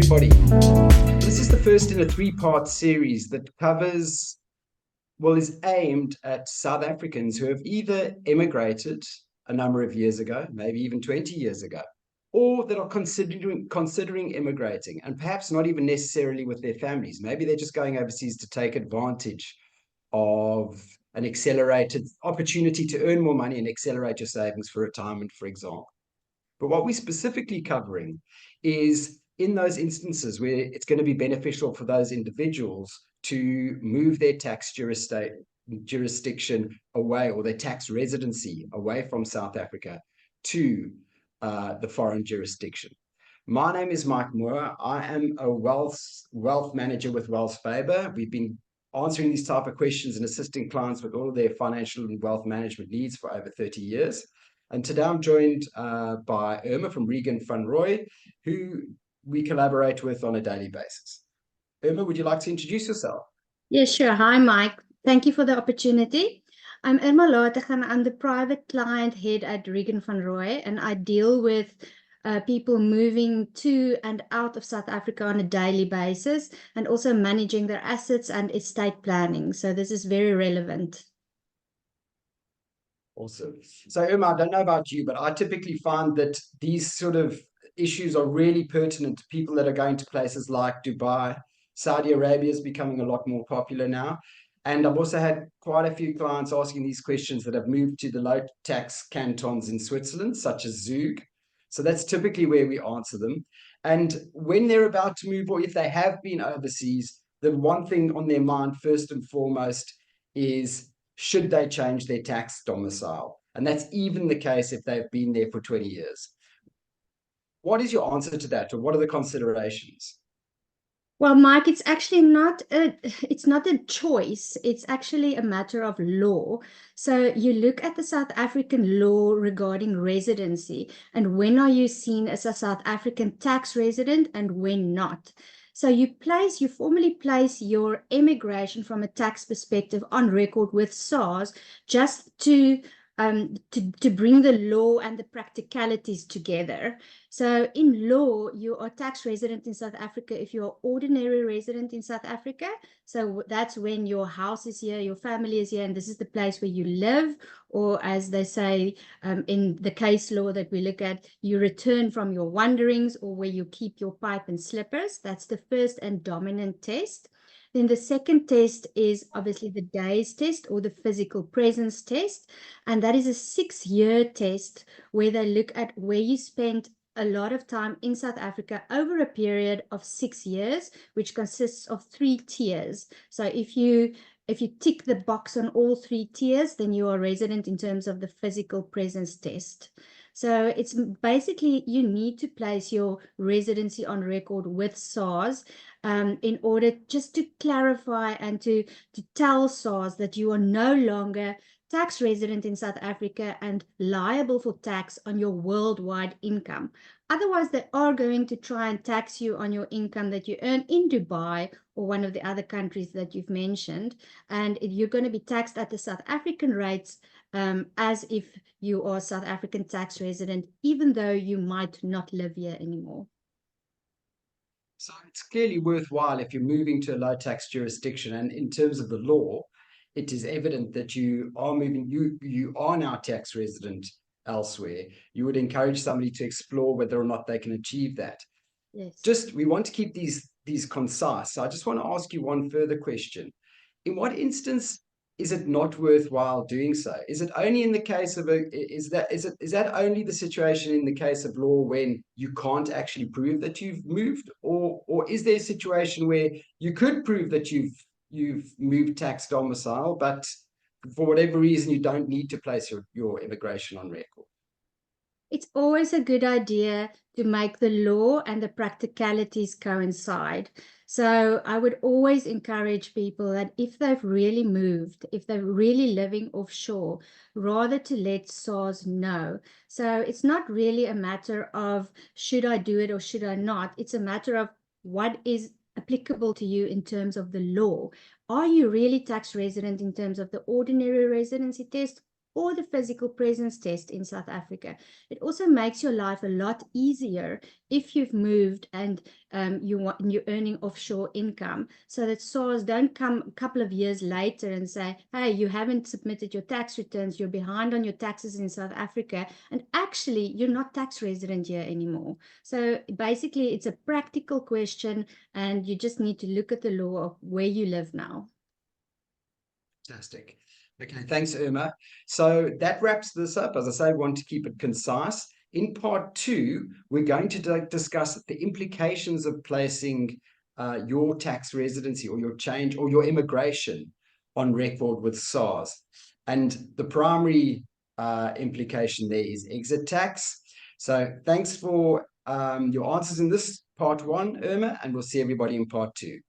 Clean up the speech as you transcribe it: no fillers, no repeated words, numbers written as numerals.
everybody. This is the first in a three-part series that covers, is aimed at South Africans who have either emigrated a number of years ago, maybe even 20 years ago, or that are considering immigrating, and perhaps not even necessarily with their families. Maybe they're just going overseas to take advantage of an accelerated opportunity to earn more money and accelerate your savings for retirement, for example. But what we're specifically covering is in those instances where it's going to be beneficial for those individuals to move their tax jurisdiction away, or their tax residency away from South Africa to the foreign jurisdiction. My name is Mike Moore. I am a wealth manager with Wells Faber. We've been answering these type of questions and assisting clients with all of their financial and wealth management needs for over 30 years. And today I'm joined by Irma from Regan van Roy, who we collaborate with on a daily basis. Irma, would you like to introduce yourself? Yeah, sure. Hi, Mike. Thank you for the opportunity. I'm Irma Lategan. I'm the private client head at Regan van Roy, and I deal with people moving to and out of South Africa on a daily basis, and also managing their assets and estate planning. So this is very relevant. Awesome. So Irma, I don't know about you, but I typically find that these sort of issues are really pertinent to people that are going to places like Dubai. Saudi Arabia is becoming a lot more popular now. And I've also had quite a few clients asking these questions that have moved to the low tax cantons in Switzerland, such as Zug. So that's typically where we answer them. And when they're about to move, or if they have been overseas, the one thing on their mind, first and foremost, is should they change their tax domicile? And that's even the case if they've been there for 20 years. What is your answer to that, or what are the considerations? Well, Mike, it's actually not a choice. It's actually a matter of law. So you look at the South African law regarding residency, and when are you seen as a South African tax resident and when not. So you formally place your immigration from a tax perspective on record with SARS, just to bring the law and the practicalities together. So in law, you are tax resident in South Africa if you're ordinary resident in South Africa. So that's when your house is here, your family is here, and this is the place where you live, or as they say in the case law that we look at, you return from your wanderings, or where you keep your pipe and slippers. That's the first and dominant test. Then the second test is obviously the days test, or the physical presence test. And that is a 6-year test where they look at where you spent a lot of time in South Africa over a period of 6 years, which consists of 3 tiers. So if you tick the box on all 3 tiers, then you are resident in terms of the physical presence test. So it's basically, you need to place your residency on record with SARS in order just to clarify and to tell SARS that you are no longer tax resident in South Africa and liable for tax on your worldwide income. Otherwise, they are going to try and tax you on your income that you earn in Dubai or one of the other countries that you've mentioned. And you're going to be taxed at the South African rates as if you are a South African tax resident, even though you might not live here anymore. So it's clearly worthwhile if you're moving to a low tax jurisdiction, and in terms of the law, it is evident that you are moving, you are now tax resident elsewhere. You would encourage somebody to explore whether or not they can achieve that. Yes. We want to keep these concise. So I just want to ask you one further question. In what instance is it not worthwhile doing so? Is it only in the case of is that only the situation in the case of law when you can't actually prove that you've moved, or is there a situation where you could prove that you've moved tax domicile, but for whatever reason you don't need to place your immigration on record? It's always a good idea to make the law and the practicalities coincide. So I would always encourage people that if they've really moved, if they're really living offshore, rather to let SARS know. So it's not really a matter of should I do it or should I not? It's a matter of what is applicable to you in terms of the law. Are you really tax resident in terms of the ordinary residency test? or the physical presence test in South Africa. It also makes your life a lot easier if you've moved and you're earning offshore income, so that SARS don't come a couple of years later and say, hey, you haven't submitted your tax returns, you're behind on your taxes in South Africa, and actually you're not tax resident here anymore. So basically it's a practical question, and you just need to look at the law of where you live now. Fantastic. Okay, thanks, Irma. So that wraps this up. As I say, I want to keep it concise. In part 2, we're going to discuss the implications of placing your tax residency or your change or your immigration on record with SARS. And the primary implication there is exit tax. So thanks for your answers in this part 1, Irma, and we'll see everybody in part 2.